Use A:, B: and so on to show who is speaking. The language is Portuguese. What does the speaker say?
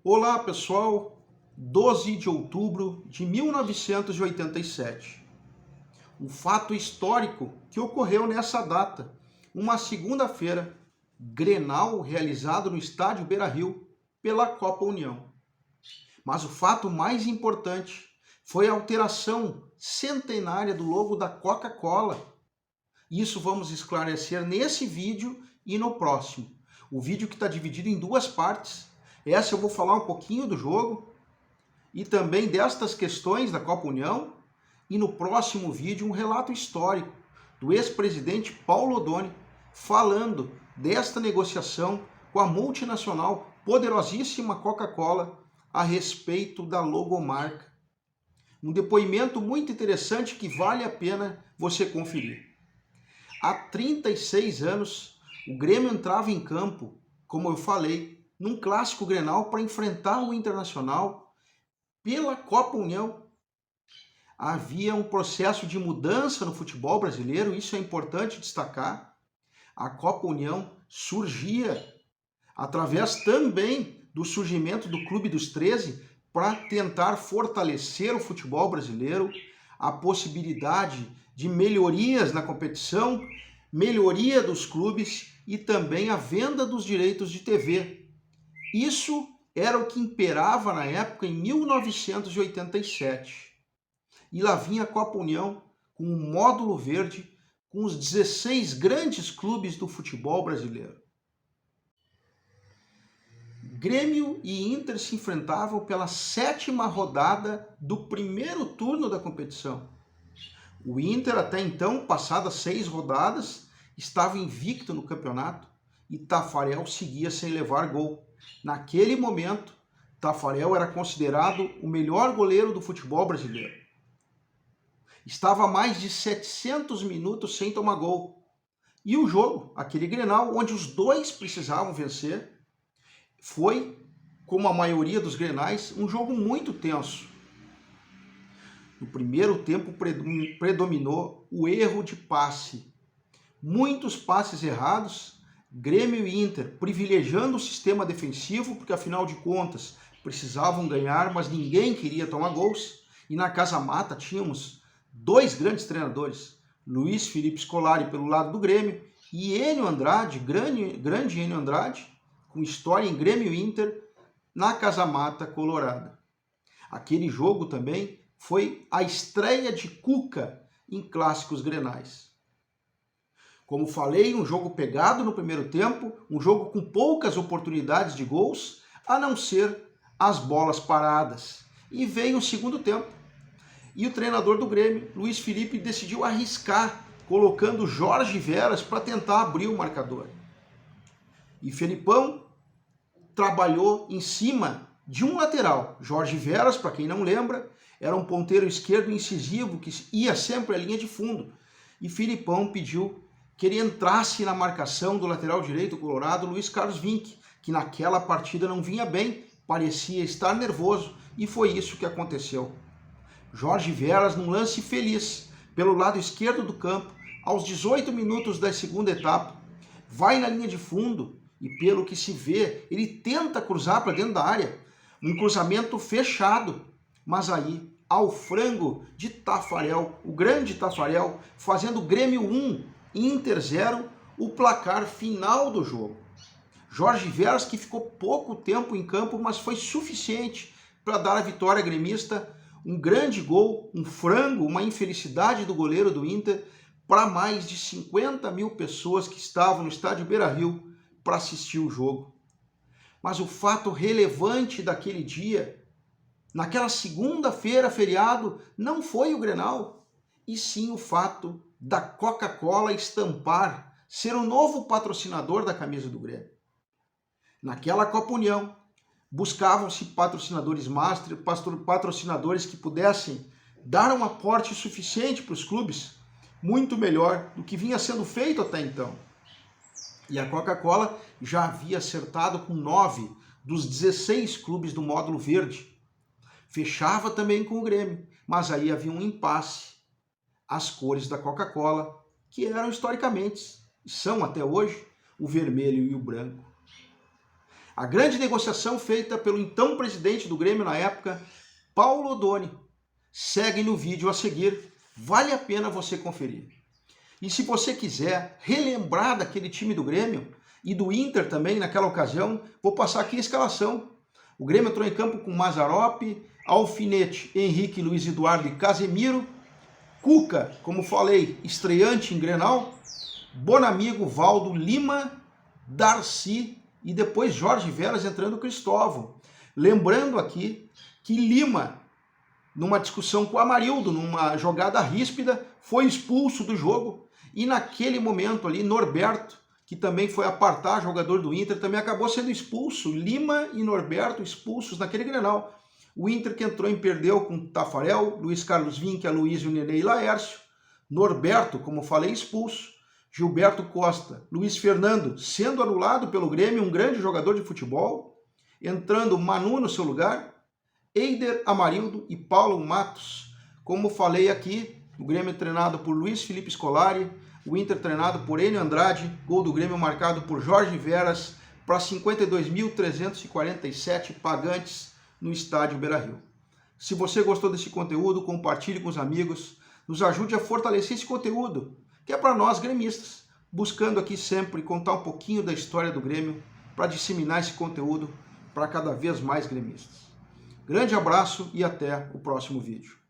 A: Olá pessoal, 12 de outubro de 1987. Um fato histórico que ocorreu nessa data, uma segunda-feira, Grenal realizado no estádio Beira-Rio pela Copa União. Mas o fato mais importante foi a alteração centenária do logo da Coca-Cola. Isso vamos esclarecer nesse vídeo e no próximo. O vídeo que está dividido em duas partes. Essa eu vou falar um pouquinho do jogo e também destas questões da Copa União. E no próximo vídeo um relato histórico do ex-presidente Paulo Odoni falando desta negociação com a multinacional poderosíssima Coca-Cola a respeito da logomarca. Um depoimento muito interessante que vale a pena você conferir. Há 36 anos, o Grêmio entrava em campo, como eu falei, num clássico Grenal para enfrentar o Internacional pela Copa União. Havia um processo de mudança no futebol brasileiro, isso é importante destacar. A Copa União surgia através também do surgimento do Clube dos 13 para tentar fortalecer o futebol brasileiro, a possibilidade de melhorias na competição, melhoria dos clubes e também a venda dos direitos de TV. Isso era o que imperava na época, em 1987. E lá vinha a Copa União com um módulo verde, com os 16 grandes clubes do futebol brasileiro. Grêmio e Inter se enfrentavam pela 7ª rodada do primeiro turno da competição. O Inter, até então, passadas 6 rodadas, estava invicto no campeonato e Taffarel seguia sem levar gol. Naquele momento, Taffarel era considerado o melhor goleiro do futebol brasileiro. Estava há mais de 700 minutos sem tomar gol. E o jogo, aquele Grenal, onde os dois precisavam vencer, foi, como a maioria dos Grenais, um jogo muito tenso. No primeiro tempo predominou o erro de passe. Muitos passes errados, Grêmio e Inter privilegiando o sistema defensivo, porque afinal de contas precisavam ganhar, mas ninguém queria tomar gols. E na Casa Mata tínhamos dois grandes treinadores, Luiz Felipe Scolari pelo lado do Grêmio e Enio Andrade, grande Enio Andrade, com história em Grêmio e Inter, na Casa Mata Colorada. Aquele jogo também foi a estreia de Cuca em clássicos grenais. Como falei, um jogo pegado no primeiro tempo, um jogo com poucas oportunidades de gols, a não ser as bolas paradas. E veio o segundo tempo. E o treinador do Grêmio, Luiz Felipe, decidiu arriscar, colocando Jorge Veras para tentar abrir o marcador. E Felipão trabalhou em cima de um lateral. Jorge Veras, para quem não lembra, era um ponteiro esquerdo incisivo que ia sempre à linha de fundo. E Felipão pediu que ele entrasse na marcação do lateral direito colorado, Luiz Carlos Vinck, que naquela partida não vinha bem, parecia estar nervoso, e foi isso que aconteceu. Jorge Veras, num lance feliz, pelo lado esquerdo do campo, aos 18 minutos da segunda etapa, vai na linha de fundo e, pelo que se vê, ele tenta cruzar para dentro da área, um cruzamento fechado, mas aí, ao frango de Taffarel, o grande Taffarel, fazendo Grêmio 1, Inter 0, o placar final do jogo. Jorge Veras, que ficou pouco tempo em campo, mas foi suficiente para dar a vitória gremista, um grande gol, um frango, uma infelicidade do goleiro do Inter, para mais de 50 mil pessoas que estavam no estádio Beira-Rio para assistir o jogo. Mas o fato relevante daquele dia, naquela segunda-feira, feriado, não foi o Grenal, e sim o fato da Coca-Cola estampar, ser o novo patrocinador da camisa do Grêmio. Naquela Copa União, buscavam-se patrocinadores master, patrocinadores que pudessem dar um aporte suficiente para os clubes, muito melhor do que vinha sendo feito até então. E a Coca-Cola já havia acertado com 9 dos 16 clubes do módulo verde. Fechava também com o Grêmio, mas aí havia um impasse. As cores da Coca-Cola, que eram historicamente, são até hoje, o vermelho e o branco. A grande negociação feita pelo então presidente do Grêmio na época, Paulo Odoni, segue no vídeo a seguir, vale a pena você conferir. E se você quiser relembrar daquele time do Grêmio e do Inter também naquela ocasião, vou passar aqui a escalação. O Grêmio entrou em campo com Mazzaropi, Alfinete, Henrique, Luiz Eduardo e Casemiro, Cuca, como falei, estreante em Grenal, Bonamigo, Valdo, Lima, Darcy e depois Jorge Veras entrando Cristóvão. Lembrando aqui que Lima, numa discussão com o Amarildo, numa jogada ríspida, foi expulso do jogo e naquele momento ali Norberto, que também foi apartar jogador do Inter, também acabou sendo expulso. Lima e Norberto expulsos naquele Grenal. O Inter que entrou e perdeu com Tafarel, Luiz Carlos Vinck, Aloysio, Nenê e Laércio. Norberto, como falei, expulso. Gilberto Costa, Luiz Fernando, sendo anulado pelo Grêmio, um grande jogador de futebol. Entrando Manu no seu lugar. Eider, Amarildo e Paulo Matos. Como falei aqui, o Grêmio treinado por Luiz Felipe Scolari, o Inter treinado por Enio Andrade, gol do Grêmio marcado por Jorge Veras para 52.347 pagantes no estádio Beira-Rio. Se você gostou desse conteúdo, compartilhe com os amigos, nos ajude a fortalecer esse conteúdo, que é para nós gremistas, buscando aqui sempre contar um pouquinho da história do Grêmio para disseminar esse conteúdo para cada vez mais gremistas. Grande abraço e até o próximo vídeo.